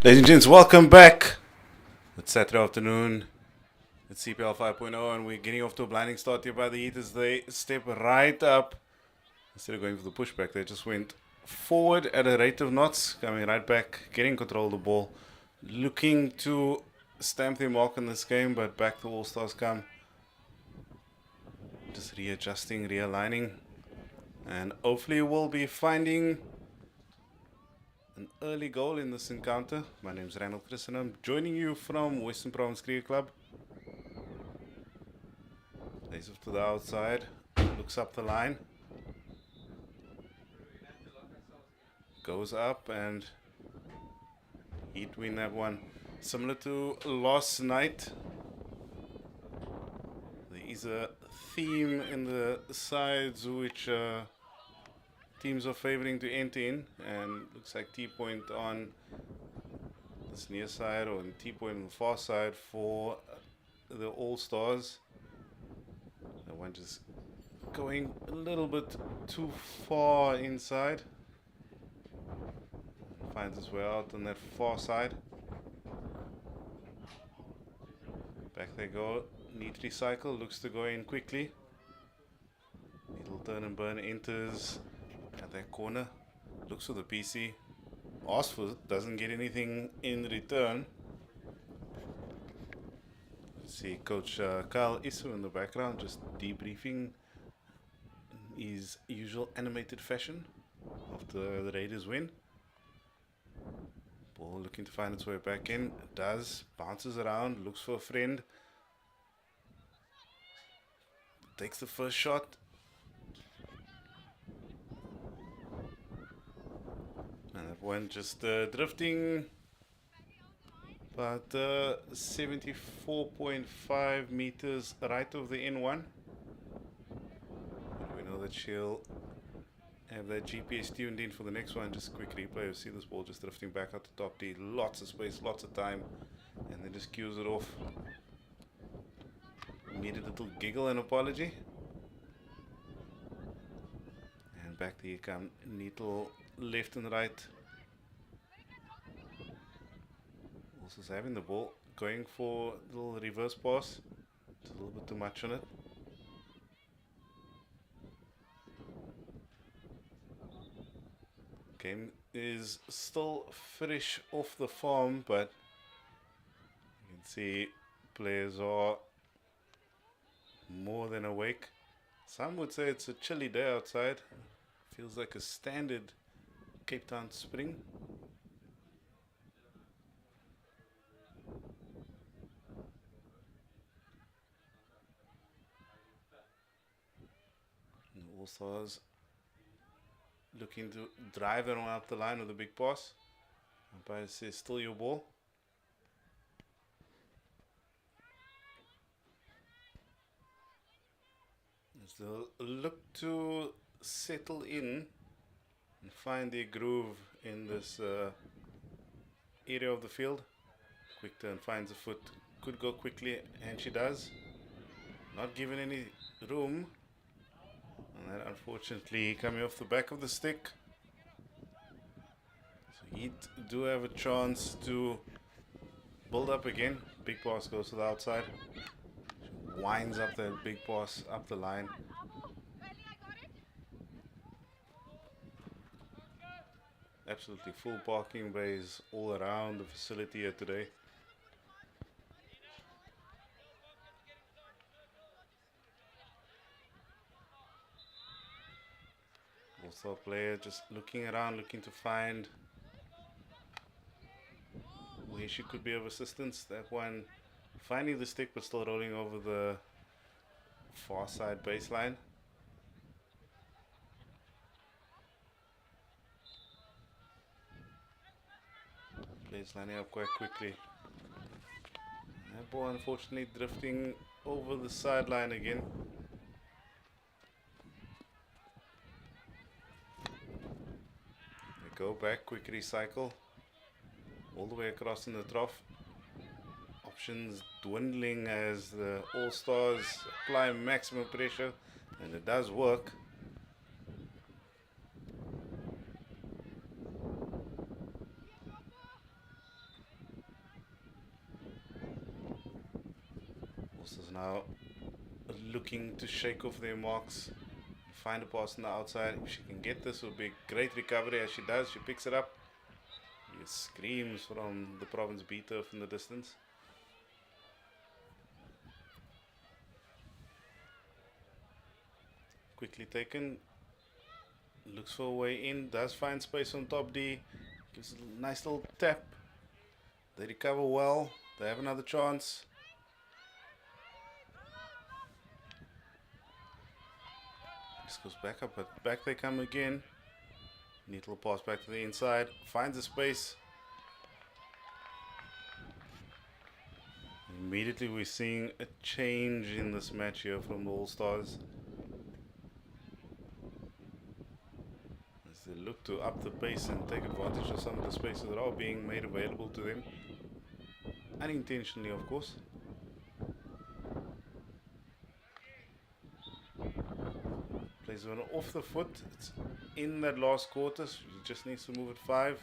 Ladies and gents, welcome back. It's Saturday afternoon. It's CPL 5.0, and we're getting off to a blinding start here by the Heat as they step right up. Instead of going for the pushback, they just went forward at a rate of knots, coming right back, getting control of the ball, looking to stamp their mark in this game, but back the All Stars come. Just readjusting, realigning, and hopefully we'll be finding an early goal in this encounter. My name is Randall Chris and I'm joining you from Western Province Cricket Club. Plays off to the outside, looks up the line, goes up, and Heat win that one. Similar to last night, there is a theme in the sides which teams are favoring to enter in, and looks like T-point on this near side or T-point on the far side for the All-Stars. That one just going a little bit too far inside. Finds his way out on that far side. Back they go. Neat recycle. Looks to go in quickly. Little turn and burn enters at that corner. Looks for the PC. Asks for it. Doesn't get anything in return. See Coach Kyle Isu in the background just debriefing in his usual animated fashion after the Raiders win. Ball looking to find its way back in. It does. Bounces around. Looks for a friend. Takes the first shot. And that one just drifting about 74.5 meters right of the N1. We know that she'll have that GPS tuned in for the next one. Just a quick replay. You see this ball just drifting back out the top tee. Lots of space, lots of time. And then just cues it off. Immediate little giggle and apology. And back there you come. Neat little left and right. Also having the ball. Going for a little reverse pass. It's a little bit too much on it. Game is still fresh off the farm, but you can see players are more than awake. Some would say it's a chilly day outside. Feels like a standard Cape Town spring. And All Stars looking to drive them out the line with a big pass. Umpire says still your ball. As they'll look to settle in and find their groove in this area of the field. Quick turn, finds a foot, could go quickly, and she does. Not given any room. And that unfortunately coming off the back of the stick. So Heat do have a chance to build up again. Big pass goes to the outside. Winds up that big pass up the line. Absolutely full parking bays all around the facility here today. Also player just looking around, looking to find where she could be of assistance. That one finding the stick but still rolling over the far side baseline. Players lining up quite quickly. That ball unfortunately drifting over the sideline again. They go back, quick recycle. All the way across in the trough. Options dwindling as the All Stars apply maximum pressure, and it does work. Is now looking to shake off their marks, find a pass on the outside. If she can get this, will be a great recovery. As she does, she picks it up. It screams from the province beater from the distance. Quickly taken. Looks for a way in. Does find space on top D. Gives a nice little tap. They recover well. They have another chance. This goes back up, but back they come again. Neat little pass back to the inside. Finds a space. Immediately we're seeing a change in this match here from the All-Stars. As they look to up the pace and take advantage of some of the spaces that are being made available to them. Unintentionally, of course. Plays one off the foot. It's in that last quarter, so he just needs to move it 5.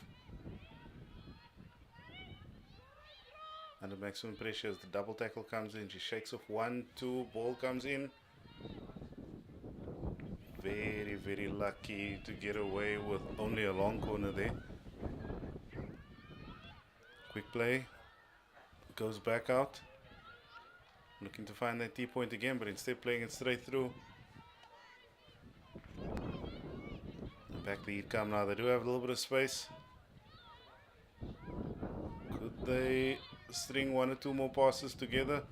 Under maximum pressure as the double tackle comes in. She shakes off 1, 2, ball comes in. Very, very lucky to get away with only a long corner there. Quick play. Goes back out. Looking to find that T-point again, but instead playing it straight through. And back the heat come now. They do have a little bit of space. Could they string 1 or 2 more passes together?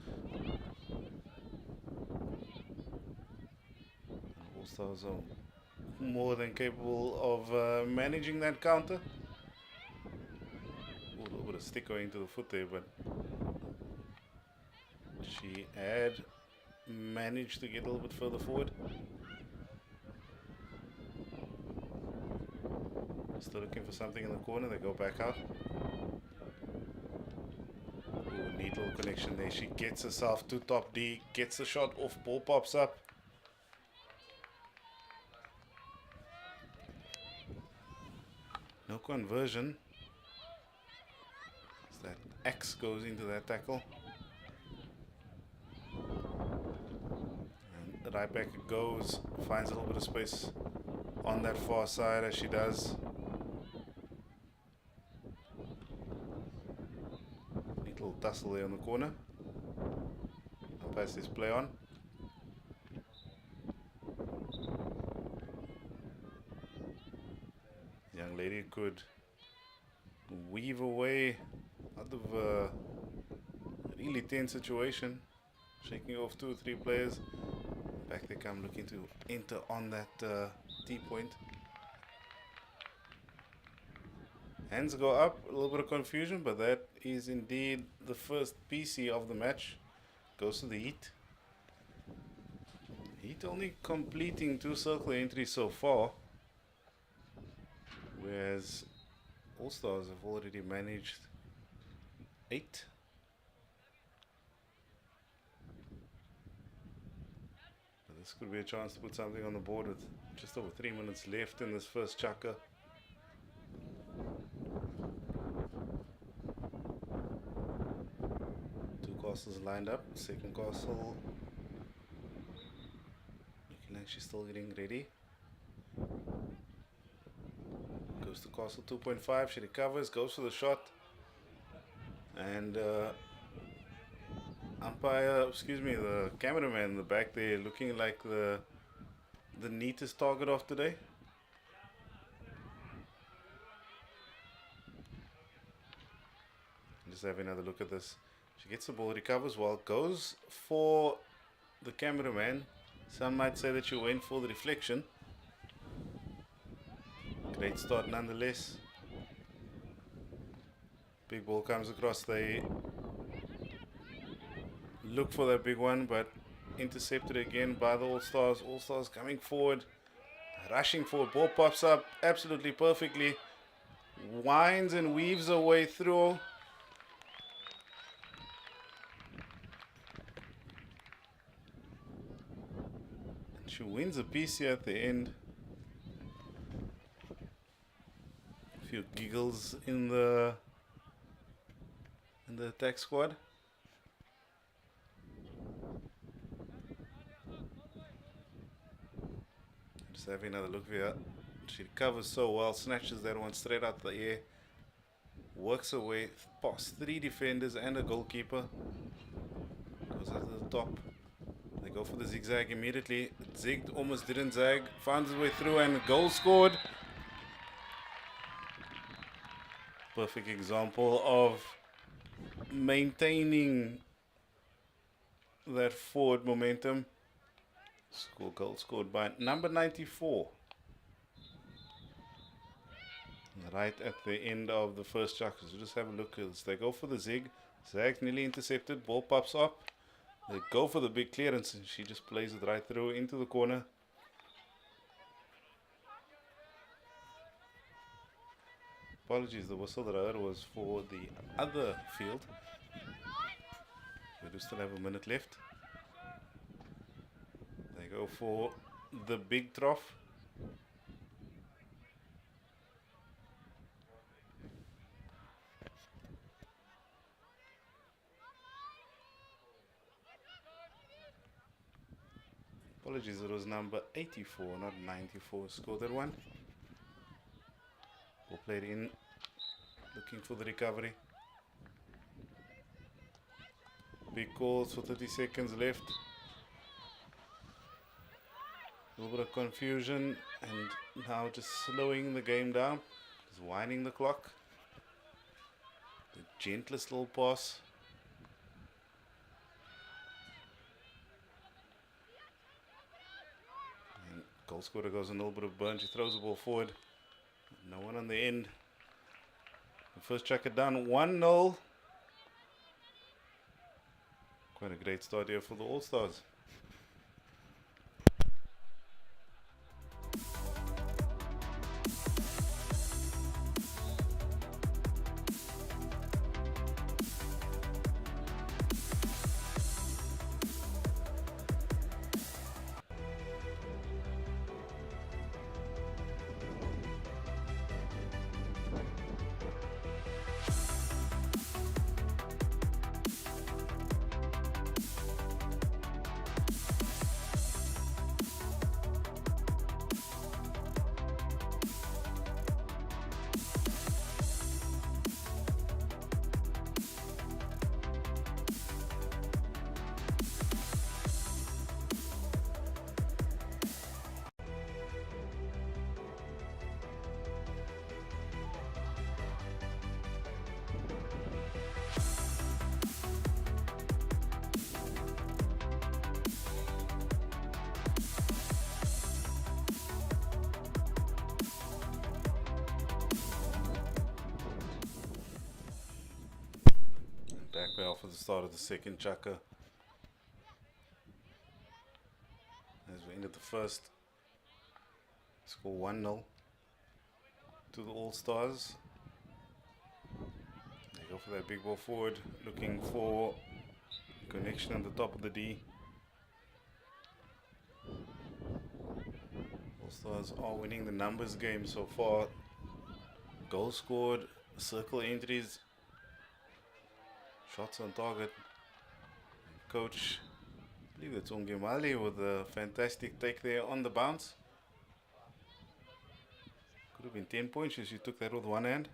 All-Stars are more than capable of managing that counter. Ooh, a little bit of stick going to the foot there, but she had managed to get a little bit further forward. Still looking for something in the corner. They go back out. Ooh, neat little connection there. She gets herself to top D, gets the shot off, ball pops up. No conversion. As that X goes into that tackle. And right back it goes. Finds a little bit of space on that far side as she does. Neat little tussle there on the corner. I'll pass this play on. Young lady could weave away out of a really tense situation, shaking off 2 or 3 players. Back they come, looking to enter on that T-point. Hands go up, a little bit of confusion, but that is indeed the first PC of the match. Goes to the Heat. Heat only completing 2 circle entries so far, whereas All-Stars have already managed 8. But this could be a chance to put something on the board with just over 3 minutes left in this first chukka. Two castles lined up. Second castle looking like she's still getting ready. Goes to castle 2.5, she recovers, goes for the shot, and the cameraman in the back there looking like the neatest target of today. Just having another look at this. She gets the ball, recovers well, goes for the cameraman. Some might say that she went for the deflection. Great start nonetheless. Big ball comes across. They look for that big one, but intercepted again by the All-Stars. All-Stars coming forward, rushing forward. Ball pops up absolutely perfectly. Winds and weaves her way through. And she wins a piece here at the end. Few giggles in the attack squad. Just having another look here. She recovers so well, snatches that one straight out the air, works her way past 3 defenders and a goalkeeper. Goes up to the top. They go for the zigzag immediately. It zigged, almost didn't zag. Finds his way through and a goal scored. Perfect example of maintaining that forward momentum. Goal scored by number 94. Right at the end of the first chuck. So just have a look as they go for the zig. Zag's nearly intercepted. Ball pops up. They go for the big clearance and she just plays it right through into the corner. Apologies, the whistle that I heard was for the other field. We do still have a minute left. They go for the big trough. Apologies, it was number 84, not 94. Scored that one. Ball played in, looking for the recovery. Big calls for 30 seconds left. A little bit of confusion and now just slowing the game down. Just winding the clock. The gentlest little pass. And goal scorer goes a little bit of burn. She throws the ball forward. No one on the end. The first checker down 1-0. Quite a great start here for the All-Stars. Back bell for the start of the second chukka. As we ended the first, score 1-0 to the All-Stars. They go for that big ball forward, looking for connection on the top of the D. All-Stars are winning the numbers game so far. Goal scored, circle entries, shots on target. Coach, I believe it's Ongemali with a fantastic take there on the bounce. Could have been 10 points if she took that with one hand.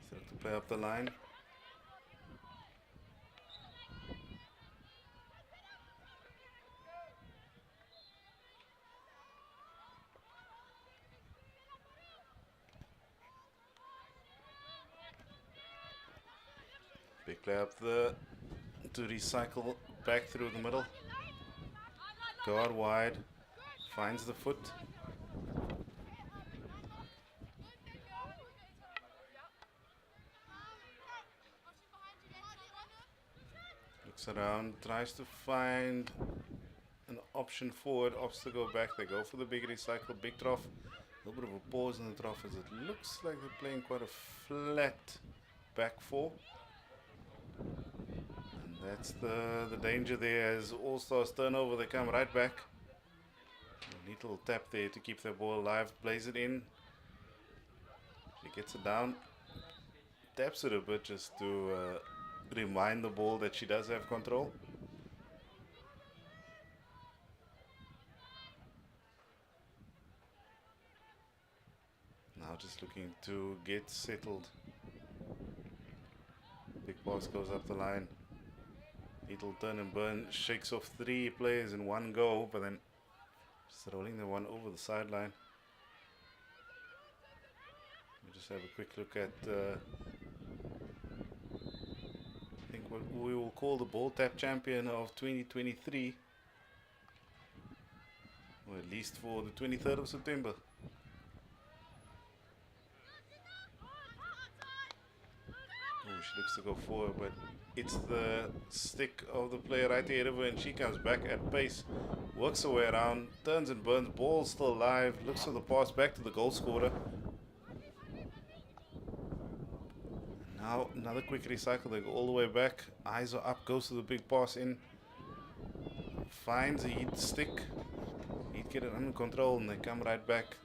Start to play up the line. Big play up there to recycle back through the middle. Guard wide, finds the foot. Looks around, tries to find an option forward, opts to go back. They go for the big recycle, big trough. A little bit of a pause in the trough as it looks like they're playing quite a flat back four. And that's the danger there. As All-Stars turnover, they come right back. A neat little tap there to keep their ball alive. Plays it in. She gets it down. Taps it a bit just to remind the ball that she does have control. Now just looking to get settled. Big pass goes up the line. It'll turn and burn, shakes off 3 players in one go, but then just rolling the one over the sideline. We'll just have a quick look at I think what we will call the ball tap champion of 2023, or at least for the 23rd of September. Oh, she looks to go forward, but it's the stick of the player right ahead of her, and she comes back at pace, works her way around, turns and burns, ball still alive, looks for the pass back to the goal scorer. Now another quick recycle, they go all the way back, eyes are up, goes to the big pass in, finds a heat stick, he'd get it under control, and they come right back.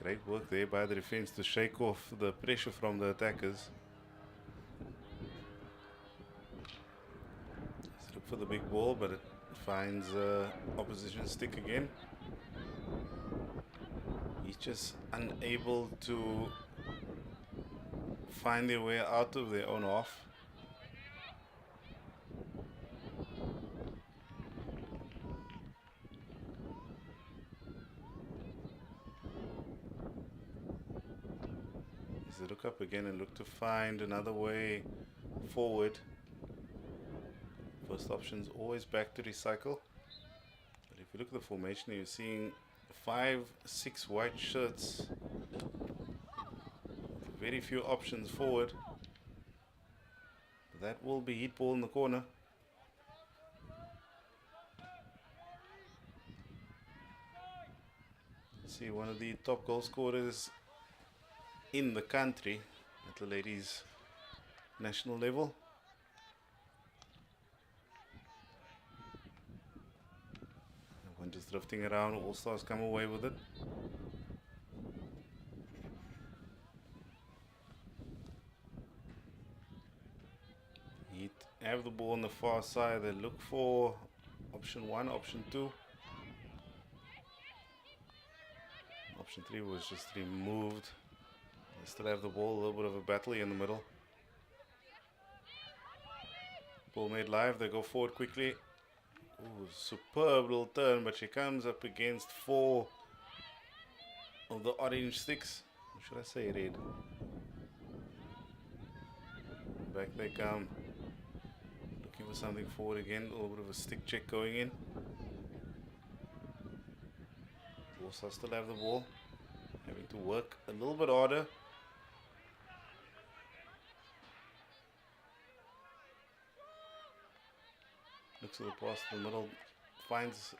Great work there by the defense to shake off the pressure from the attackers. Let's look for the big ball, but it finds opposition stick again. He's just unable to find their way out of their own half. As they look up again and look to find another way forward. First option's always back to recycle. But if you look at the formation, you're seeing 5-6 white shirts. Very few options forward. But that will be heat ball in the corner. See, one of the top goal scorers in the country at the ladies national level. Everyone just drifting around, all stars come away with it. Heat have the ball on the far side, they look for option 1, option 2. Option 3 was just removed. They still have the ball, a little bit of a battle in the middle. Ball made live, they go forward quickly. Ooh, superb little turn, but she comes up against 4 of the orange sticks. Or should I say red? Back they come. Looking for something forward again, a little bit of a stick check going in. Also still have the ball. Having to work a little bit harder. Looks at the pass to the middle, finds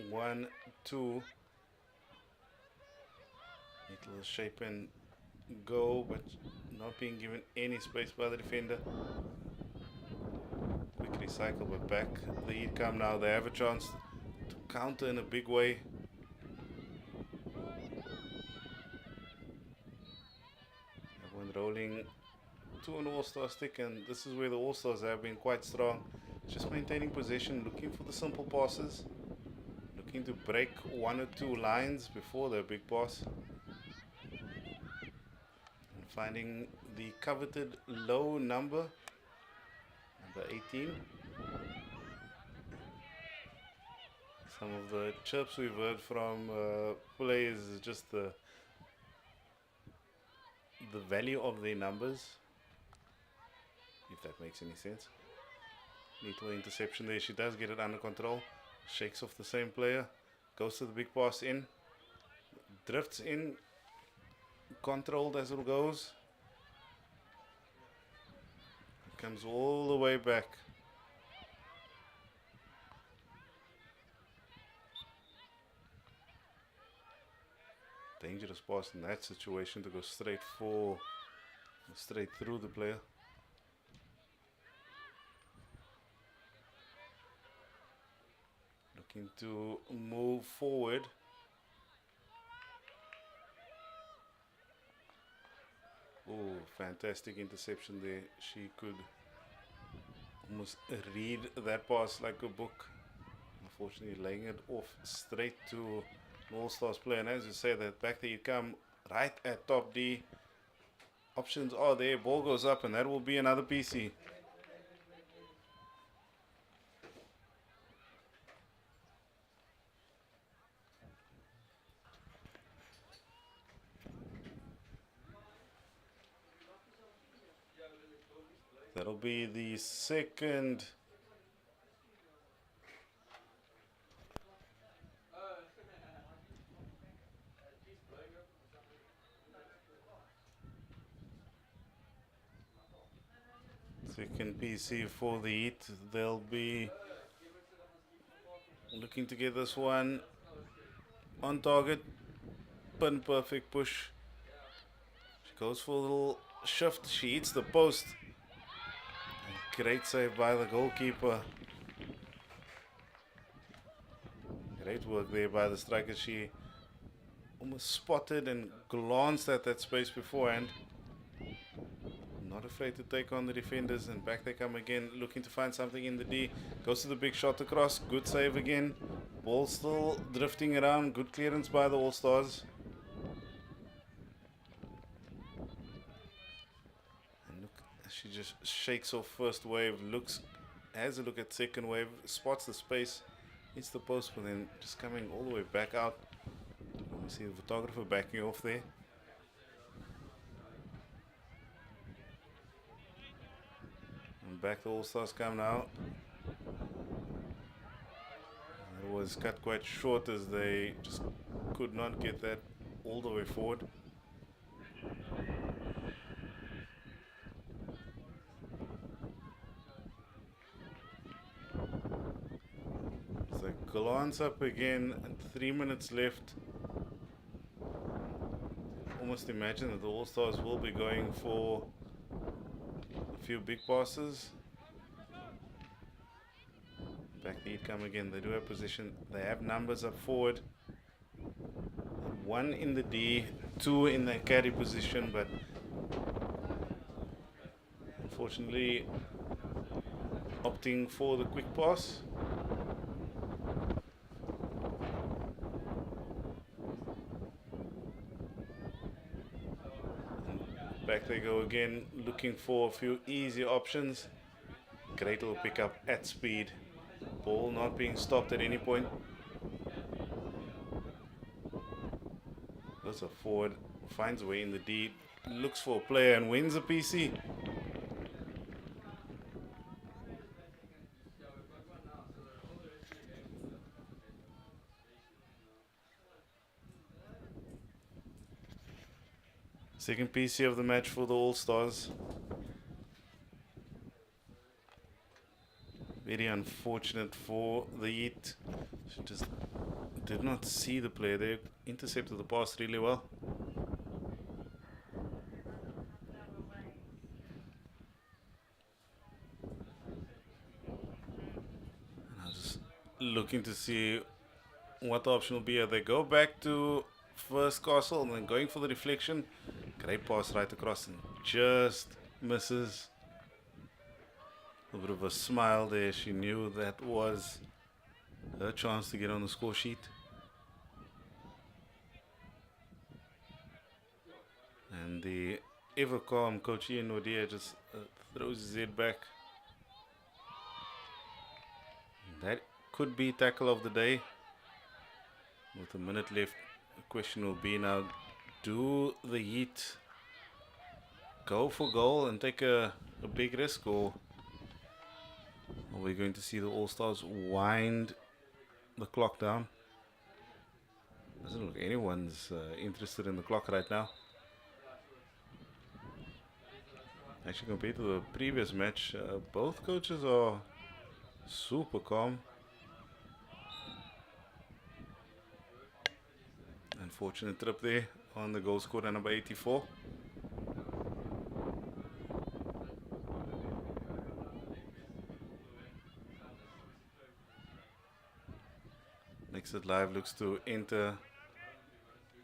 1, 2. It'll shape and go, but not being given any space by the defender. Quick recycle, but back the heat come now. They have a chance to counter in a big way. Everyone rolling to an all-star stick, and this is where the all-stars have been quite strong. Just maintaining possession, looking for the simple passes, looking to break 1 or 2 lines before their big pass, and finding the coveted low number 18. Some of the chirps we've heard from players is just the value of their numbers, if that makes any sense. Neat little interception there. She does get it under control. Shakes off the same player. Goes to the big pass in. Drifts in. Controlled as it goes. It comes all the way back. Dangerous pass in that situation to go straight through the player. Looking to move forward. Oh, fantastic interception there. She could almost read that pass like a book. Unfortunately, laying it off straight to an All Stars player. And as you say, that back there you come right at top D. Options are there. Ball goes up, and that will be another PC. That'll be the second. Second PC for the Heat. They'll be looking to get this one on target. Pin perfect push. She goes for a little shift. She hits the post. And great save by the goalkeeper. Great work there by the striker. She almost spotted and glanced at that space beforehand. Not afraid to take on the defenders, and back they come again, looking to find something in the D. Goes to the big shot across. Good save again. Ball still drifting around. Good clearance by the All Stars. And look, she just shakes off first wave. Has a look at second wave. Spots the space. Hits the post, but then just coming all the way back out. You see the photographer backing off there. And back the All Stars come now. It was cut quite short as they just could not get that all the way forward. So glance up again, and 3 minutes left. Almost imagine that the All Stars will be going for a few big passes. Back the Heat come again. They do have position. They have numbers up forward. One in the D, two in the carry position, but unfortunately opting for the quick pass. Back they go again, looking for a few easy options. Great little pickup at speed. Ball not being stopped at any point. Goes a forward, finds a way in the D, looks for a player and wins a PC. Second PC of the match for the All Stars. Very unfortunate for the Heat. She just did not see the player. They intercepted the pass really well. And I was just looking to see what the option will be. They go back to first castle and then going for the deflection. Great pass right across and just misses. A bit of a smile there. She knew that was her chance to get on the score sheet. And the ever calm coach Ian Odia just throws his head back. That could be tackle of the day. With a minute left, the question will be now, do the Heat go for goal and take a big risk, or are we going to see the All Stars wind the clock down? Doesn't look anyone's interested in the clock right now. Actually, compared to the previous match, both coaches are super calm. Unfortunate trip there on the goal scorer number 84. Next at Live looks to enter,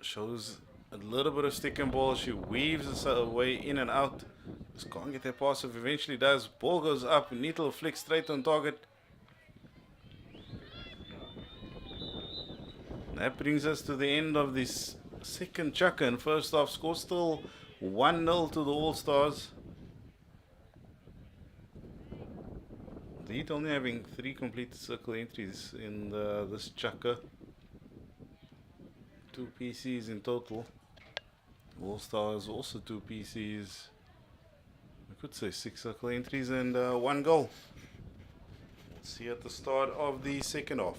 shows A little bit of stick and ball. She weaves her way in and out. Just can't get that pass off. Eventually does. Ball goes up. Neat little flick straight on target. That brings us to the end of this second chukker. And first half score still 1-0 to the All-Stars. Lead only having 3 completed circle entries in this chukker. 2 PCs in total. All-Stars also 2 PCs. I could say 6 circle entries and 1 goal. Let's see at the start of the second half.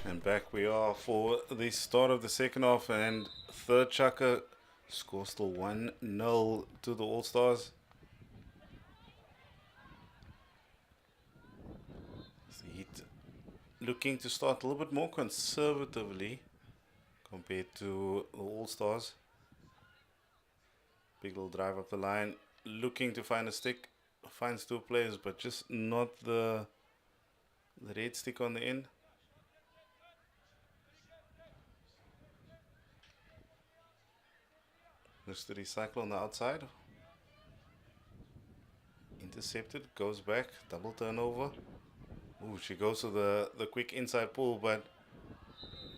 And back we are for the start of the second half and third chukker. Score still 1-0 to the All-Stars. The Heat looking to start a little bit more conservatively compared to the All-Stars. Big little drive up the line, looking to find a stick. Finds 2 players, but just not the red stick on the end. Looks to recycle on the outside. Intercepted, goes back, double turnover. Ooh, she goes to the quick inside pull, but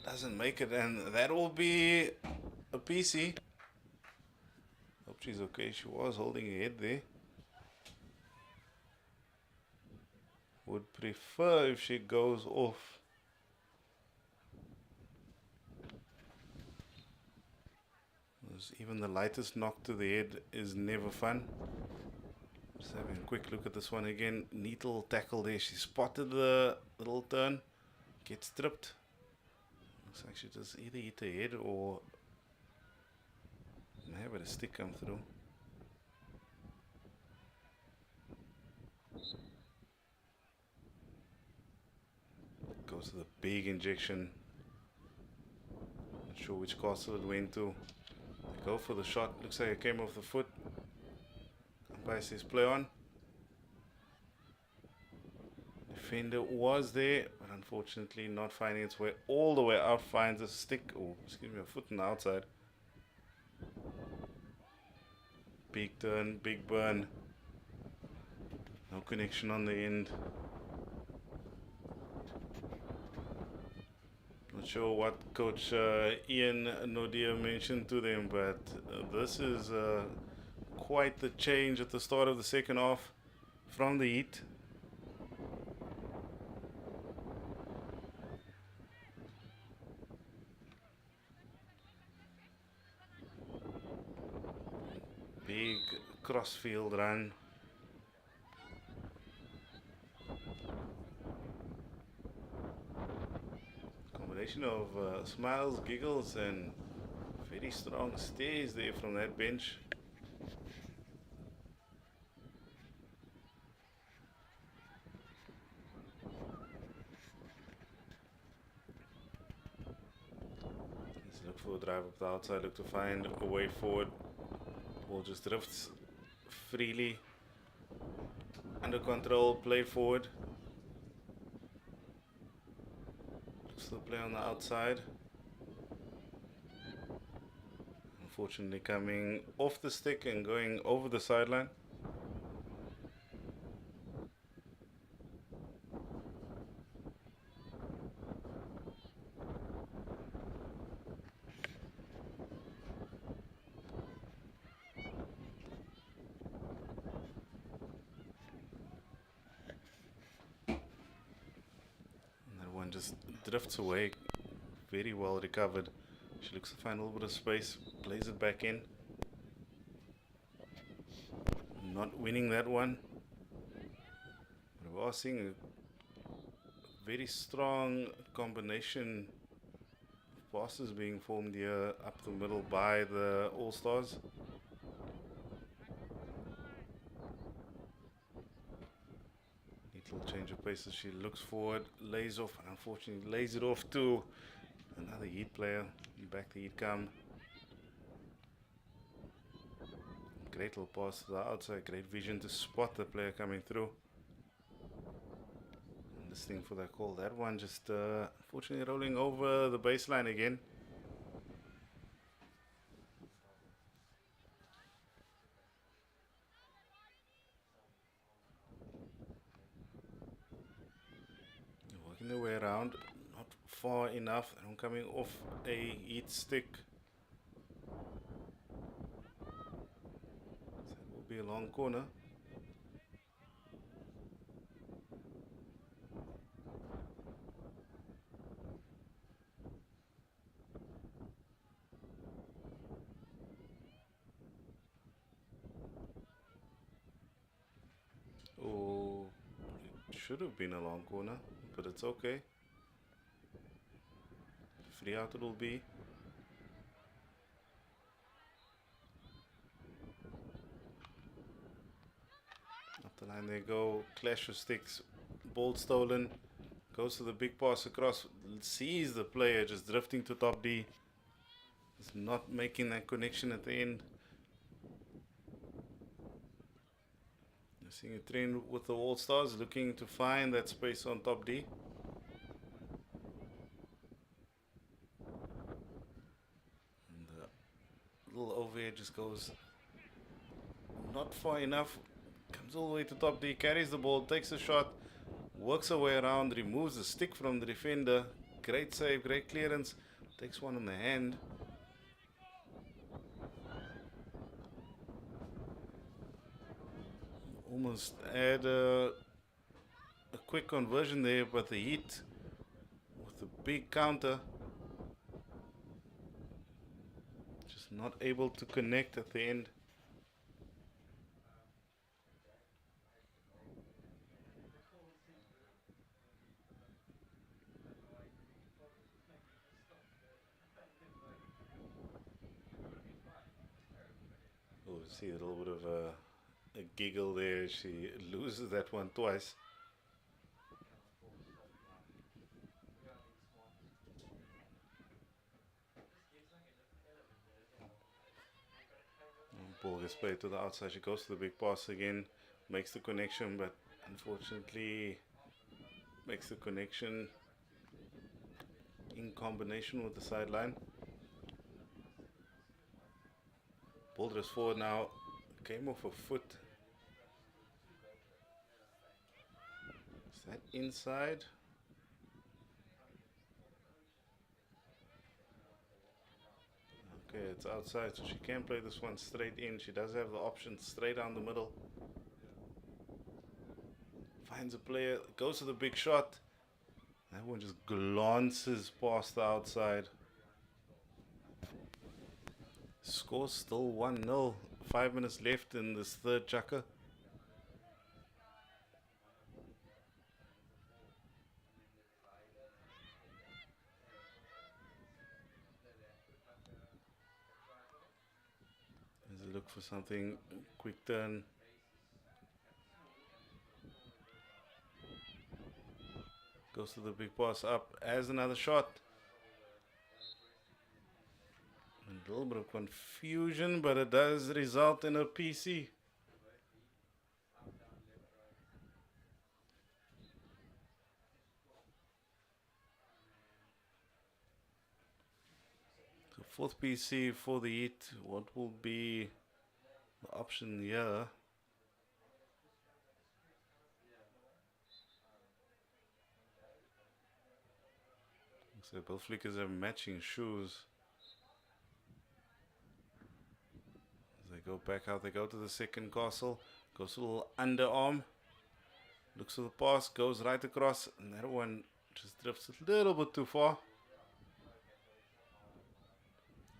doesn't make it, and that will be a PC. Hope she's okay. She was holding her head there. Would prefer if she goes off. Even the lightest knock to the head is never fun. Just having a quick look at this one again. Neat little tackle there. She spotted the little turn. Gets tripped. Looks like she just either hit her head or may have a stick come through. Goes to the big injection. Not sure which castle it went to. Go for the shot. Looks like it came off the foot. Umpire says play on. defender was there, but unfortunately not finding its way all the way out. Finds a stick, or excuse me, a foot on the outside. Big turn, big burn. No connection on the end. Not sure what Coach Ian Nodia mentioned to them, but this is quite the change at the start of the second half from the Heat. Big crossfield run. Combination of smiles, giggles, and very strong stays there from that bench. Let's look for a drive up the outside, look to find a way forward. Ball just drifts freely. Under control, play forward. Looks to play on the outside. Unfortunately coming off the stick and going over the sideline. Just drifts away. Very well recovered. She looks to find a little bit of space, plays it back in. Not winning that one. But we are seeing a very strong combination of passes being formed here up the middle by the All-Stars. Little change of pace as she looks forward, lays off, and unfortunately lays it off to another Heat player. Back the Heat come. Great little pass to the outside, great vision to spot the player coming through. And listening for that call. That one just unfortunately rolling over the baseline again. Working their way around, not far enough, and I'm coming off a Heat stick. So it will be a long corner. Oh, it should have been a long corner, but it's okay. Free out it will be. Up the line they go. Clash of sticks. Ball stolen. Goes to the big pass across. Sees the player just drifting to top D. Is not making that connection at the end. You're seeing a trend with the All Stars looking to find that space on top D. And the little overhead just goes not far enough. Comes all the way to top D, carries the ball, takes a shot, works her way around, removes the stick from the defender. Great save, great clearance. Takes one in the hand. Almost had a quick conversion there, but the Heat with a big counter. Just not able to connect at the end. Oh, see a little bit of a giggle there. She loses that one twice. Ball gets played to the outside. She goes to the big pass again, makes the connection, but unfortunately makes the connection in combination with the sideline. Ball drifts forward now. Came off a foot. Is that inside? Okay, it's outside, so she can play this one straight in. She does have the option straight down the middle. Finds a player, goes to the big shot. That one just glances past the outside. Score still 1-0. 5 minutes left in this third chukker. There's a look for something. Quick turn. Goes to the big pass up. Has another shot. A little bit of confusion, but it does result in a PC. So fourth PC for the Heat. What will be the option here? So both flickers have matching shoes. As they go back out, they go to the second castle. Goes a little underarm. Looks for the pass, goes right across, and that one just drifts a little bit too far.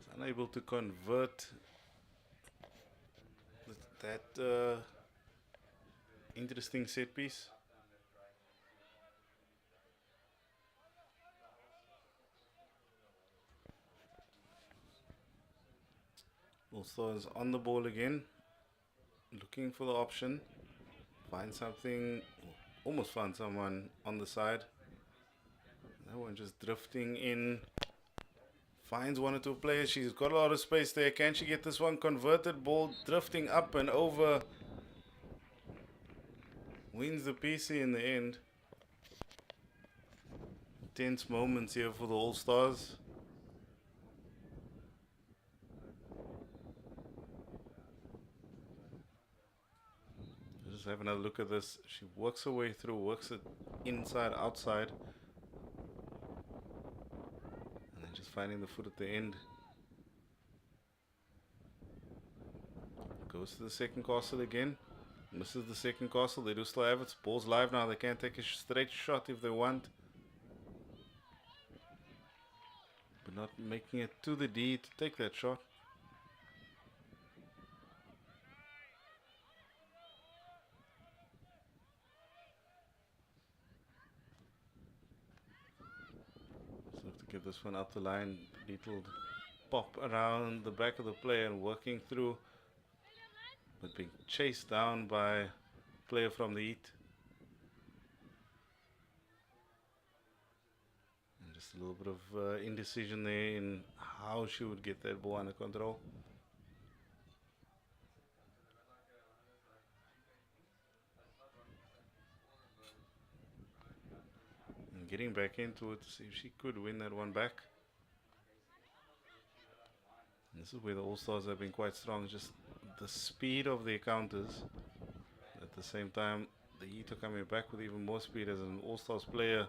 Is unable to convert that interesting set piece. Also is on the ball again, looking for the option. Find something, almost found someone on the side. That one just drifting in. Finds one or two players. She's got a lot of space there. Can she get this one converted? Ball drifting up and over. Wins the PC in the end. Tense moments here for the All-Stars. Just have another look at this. She works her way through, works it inside, outside. And then just finding the foot at the end. Goes to the second castle again. Misses the second castle. They do still have it. Ball's live now. They can take a straight shot if they want. But not making it to the D to take that shot. So have to get this one up the line. Little pop around the back of the player and working through. But being chased down by a player from the Heat. And just a little bit of indecision there in how she would get that ball under control. And getting back into it to see if she could win that one back. And this is where the All-Stars have been quite strong, just the speed of their counters. At the same time, the Heat are coming back with even more speed as an All-Stars player.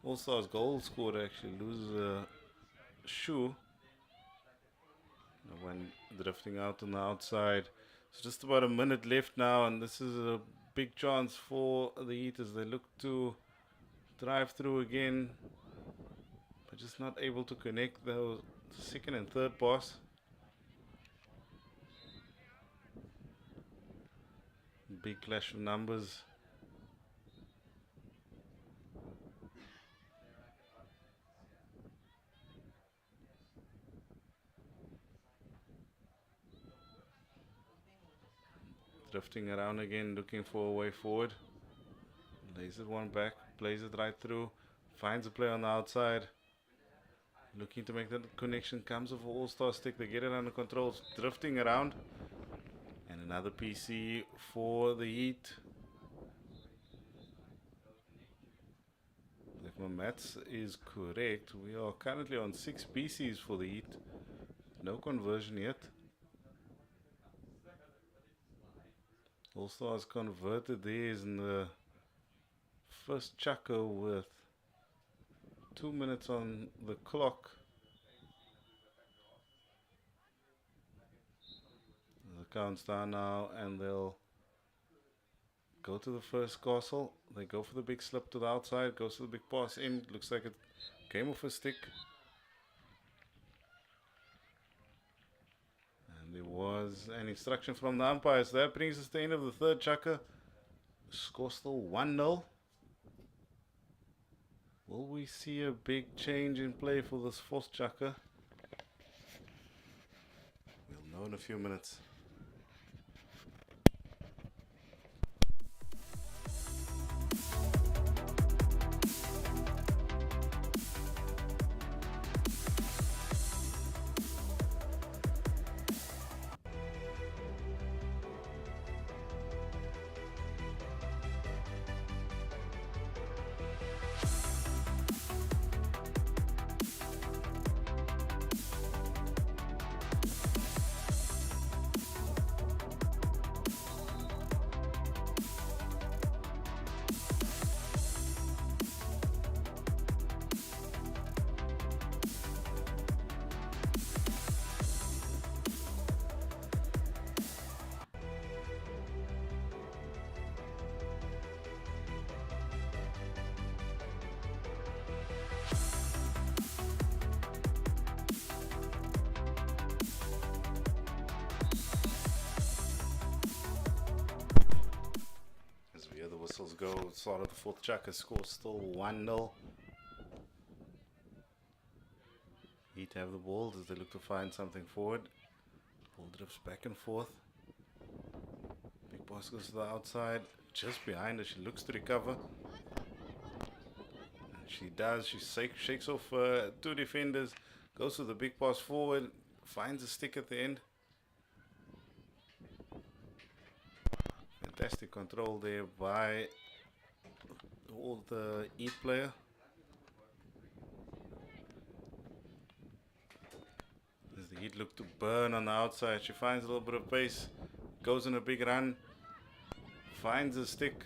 All-Stars goal scorer actually loses a shoe. When drifting out on the outside. It's just about a minute left now, and this is a big chance for the Heat as they look to drive through again. But just not able to connect those second and third pass. Big clash of numbers. Drifting around again, looking for a way forward. Lays it one back, plays it right through. Finds a player on the outside. Looking to make that connection. Comes off an all-star stick. They get it under control. It's drifting around. And another PC for the Heat. my maths is correct, we are currently on 6 PCs for the Heat. No conversion yet. All Stars converted theirs in the first chucker with 2 minutes on the clock. The count's down now, and they'll go to the first castle. They go for the big slip to the outside, goes to the big pass in. Looks like it came off a stick. And there was an instruction from the umpires. That brings us to the end of the third chukker. Score still 1-0. Will we see a big change in play for this fourth chukker? We'll know in a few minutes. The whistles go. Start of the fourth chukker. Score still 1-0. Heat have the ball as they look to find something forward. Ball drifts back and forth. Big pass goes to the outside. Just behind her. She looks to recover. And she does. She shakes off two defenders. Goes to the big pass forward. Finds a stick at the end. Fantastic control there by all the Heat player. As the Heat look to burn on the outside, she finds a little bit of pace, goes on a big run, finds a stick.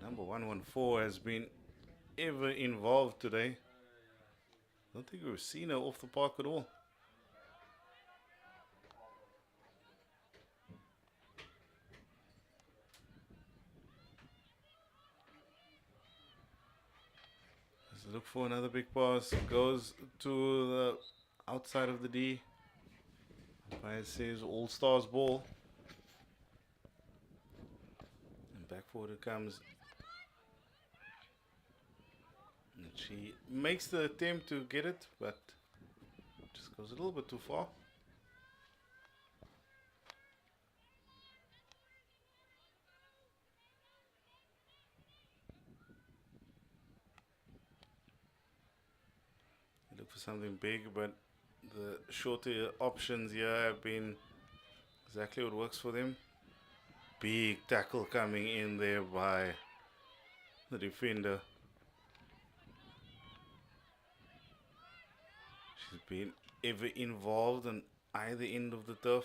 Number 114 has been ever involved today. I don't think we've seen her off the park at all. Look for another big pass. Goes to the outside of the D. Umpire says All Stars ball. And back forward it comes. And she makes the attempt to get it, but just goes a little bit too far. Look for something big, but the shorter options here have been exactly what works for them. Big tackle coming in there by the defender. She's been ever involved on either end of the turf.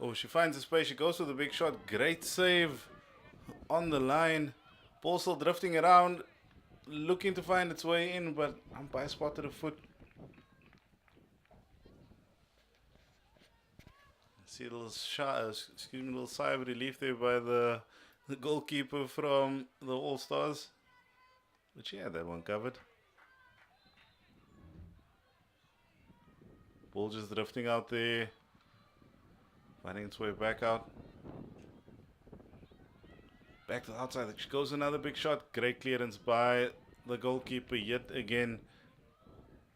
Oh, she finds a space. She goes for the big shot. Great save on the line. Ball still drifting around, looking to find its way in, but umpire spotted a foot. See a little little sigh of relief there by the goalkeeper from the All Stars, but she had that one covered. Ball just drifting out there, finding its way back out. Back to the outside. She goes another big shot. Great clearance by the goalkeeper yet again.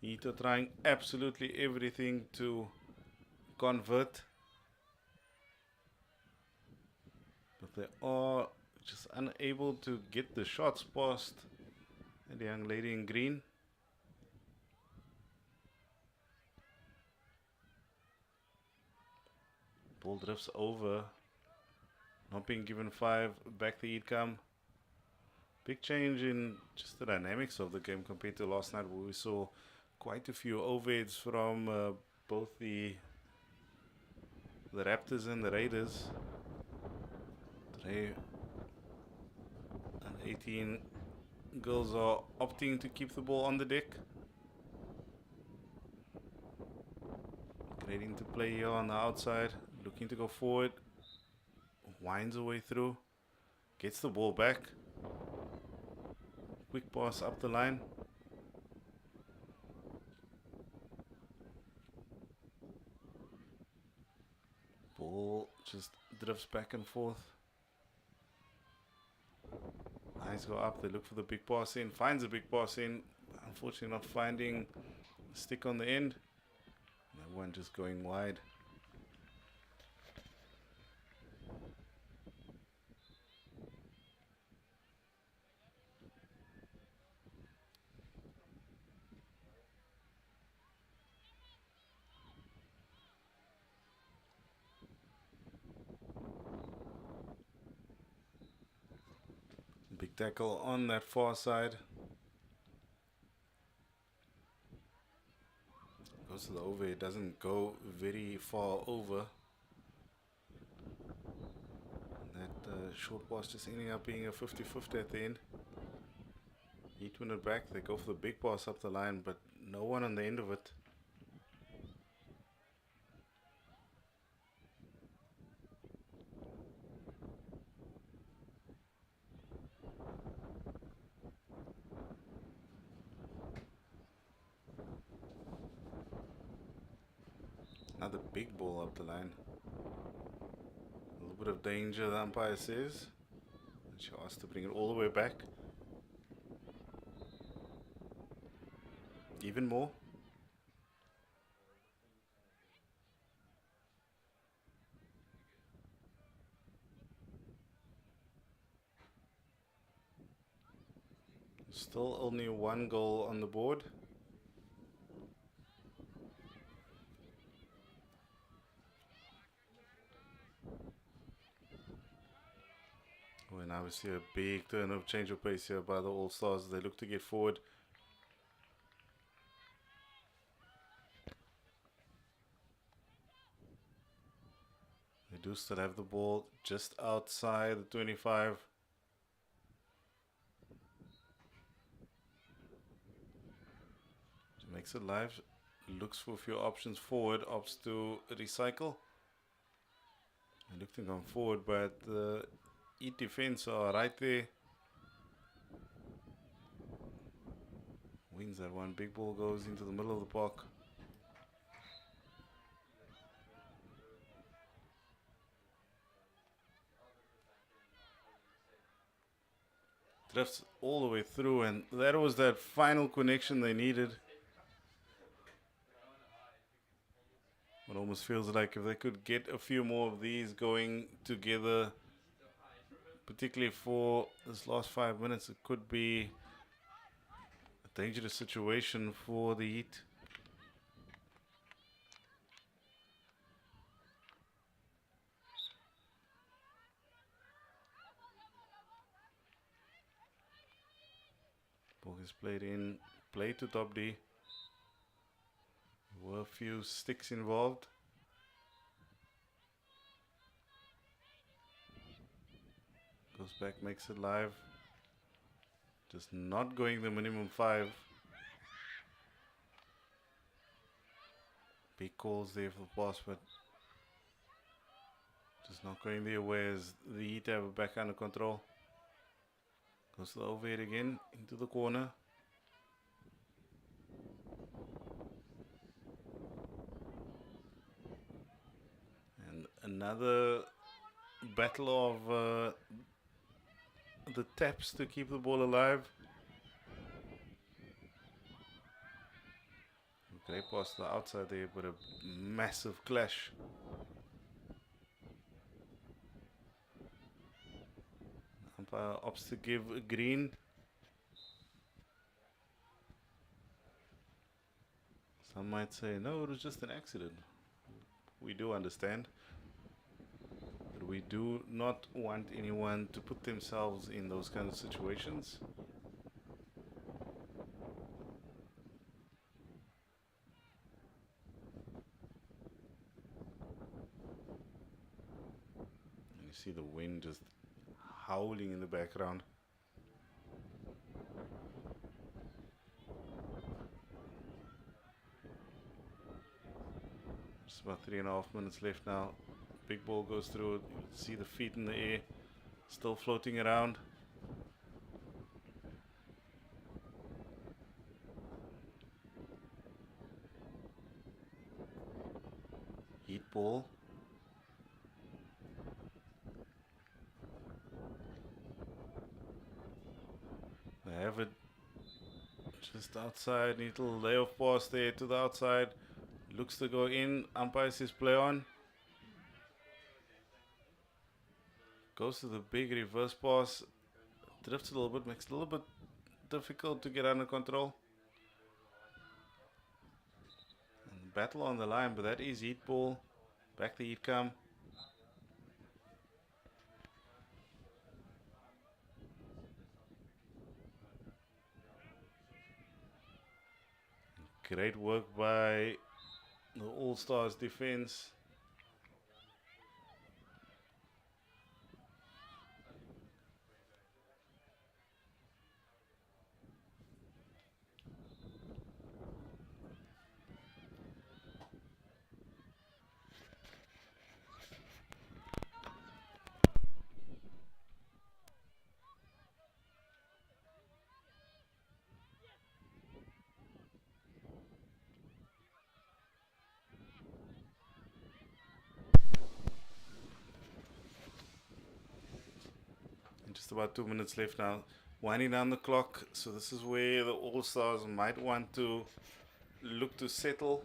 Heat are trying absolutely everything to convert, but they are just unable to get the shots past the young lady in green. Ball drifts over Not being given 5, back the heat come. Big change in just the dynamics of the game compared to last night, where we saw quite a few overheads from both the Raptors and the Raiders. Today, and 18 girls are opting to keep the ball on the deck. Getting to play here on the outside, looking to go forward. Winds her way through, gets the ball back. Quick pass up the line. Ball just drifts back and forth. Eyes go up, they look for the big pass in, finds a big pass in. Unfortunately not finding a stick on the end. That one just going wide. Big tackle on that far side. Goes to the over, it doesn't go very far over. And that short pass just ending up being a 50-50 at the end. Heat win it back, they go for the big pass up the line, but no one on the end of it. Another big ball up the line. A little bit of danger, the umpire says. And she asked to bring it all the way back. Even more. Still only one goal on the board. Well, now we see a big turn of change of pace here by the All-Stars. They look to get forward. They do still have the ball just outside the 25. Makes it live. Looks for a few options forward. Opts to recycle. They look to come forward, but the Heat defense are right there. Wins that one. Big ball goes into the middle of the park. Drifts all the way through, and that was that final connection they needed. It almost feels like if they could get a few more of these going together, particularly for this last 5 minutes, it could be a dangerous situation for the Heat. Ball is played in, played to top D. There were a few sticks involved. Goes back, makes it live. Just not going the minimum 5. Big calls there for the pass, but just not going their way as the Heat have it back under control. Goes to the overhead again, into the corner. And another battle of the taps to keep the ball alive. Great pass to the outside there, but a massive clash. Umpire opts to give a green. Some might say, no, it was just an accident. We do understand. But we do not want anyone to put themselves in those kind of situations. You see the wind just howling in the background. Just about 3.5 minutes left now. Big ball goes through. You see the feet in the air, still floating around. Heat ball. They have it just outside. Neat little layoff pass there to the outside. Looks to go in. Umpire says play on. Goes to the big reverse pass. Drifts a little bit. Makes it a little bit difficult to get under control. And battle on the line, but that is heat ball. Back the heat come. Great work by the All-Stars defense. Just about 2 minutes left now. Winding down the clock. So this is where the All-Stars might want to look to settle.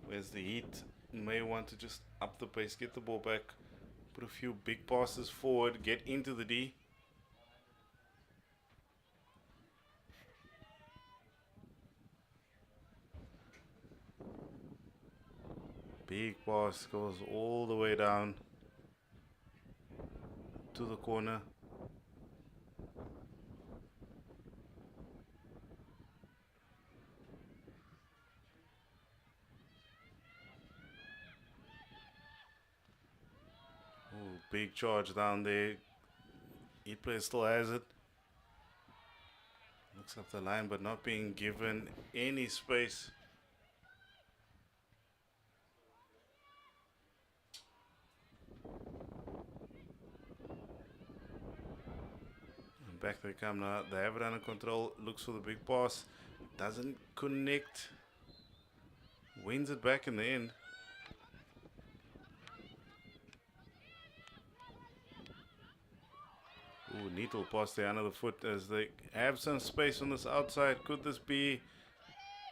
Whereas the Heat may want to just up the pace, get the ball back, put a few big passes forward, get into the D. Big pass goes all the way down to the corner. Ooh, big charge down there. Heat player still has it. Looks up the line, but not being given any space. And back they come now. They have it under control. Looks for the big pass. Doesn't connect. Wins it back in the end. Ooh, neat little pass there under the foot as they have some space on this outside. Could this be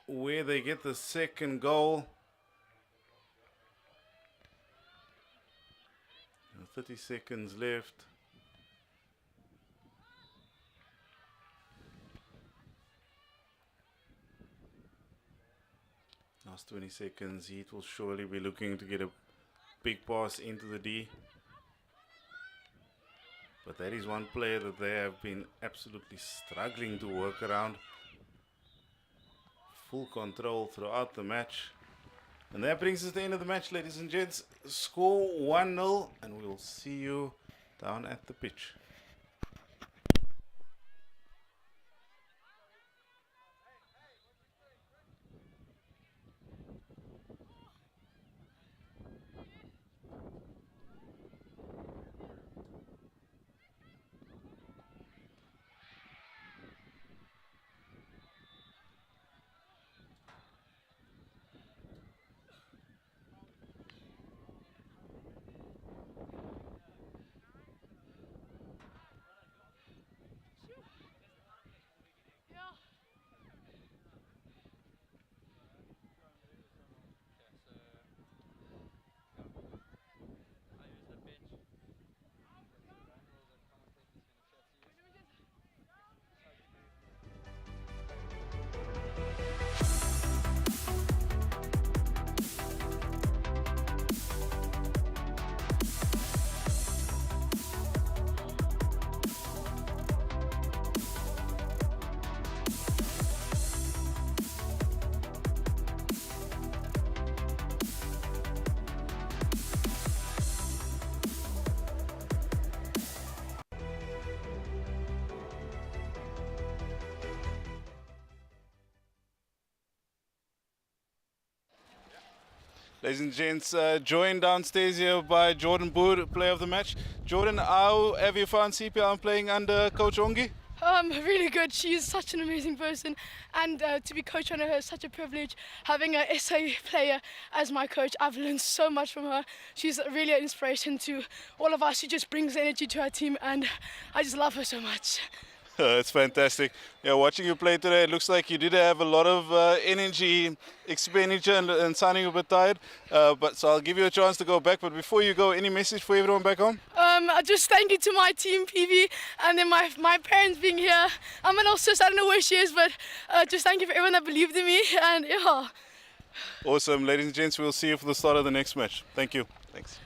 where they get the second goal? 30 seconds left. Last 20 seconds. Heat will surely be looking to get a big pass into the D. But that is one player that they have been absolutely struggling to work around. Full control throughout the match. And that brings us to the end of the match, ladies and gents. Score 1-0, and we'll see you down at the pitch. Ladies and gents, joined downstairs here by Jordan Boer, player of the match. Jordan, how have you found CPL playing under Coach Ongi? Really good. She's such an amazing person, and to be coached under her is such a privilege. Having a SA player as my coach, I've learned so much from her. She's really an inspiration to all of us. She just brings energy to our team, and I just love her so much. It's fantastic. Yeah, watching you play today, it looks like you did have a lot of energy expenditure and sounding a bit tired. So I'll give you a chance to go back. But before you go, any message for everyone back home? Just thank you to my team, PV, and then my parents being here. I'm an older sister, I don't know where she is, but just thank you for everyone that believed in me. And yeah. Awesome. Ladies and gents, we'll see you for the start of the next match. Thank you. Thanks.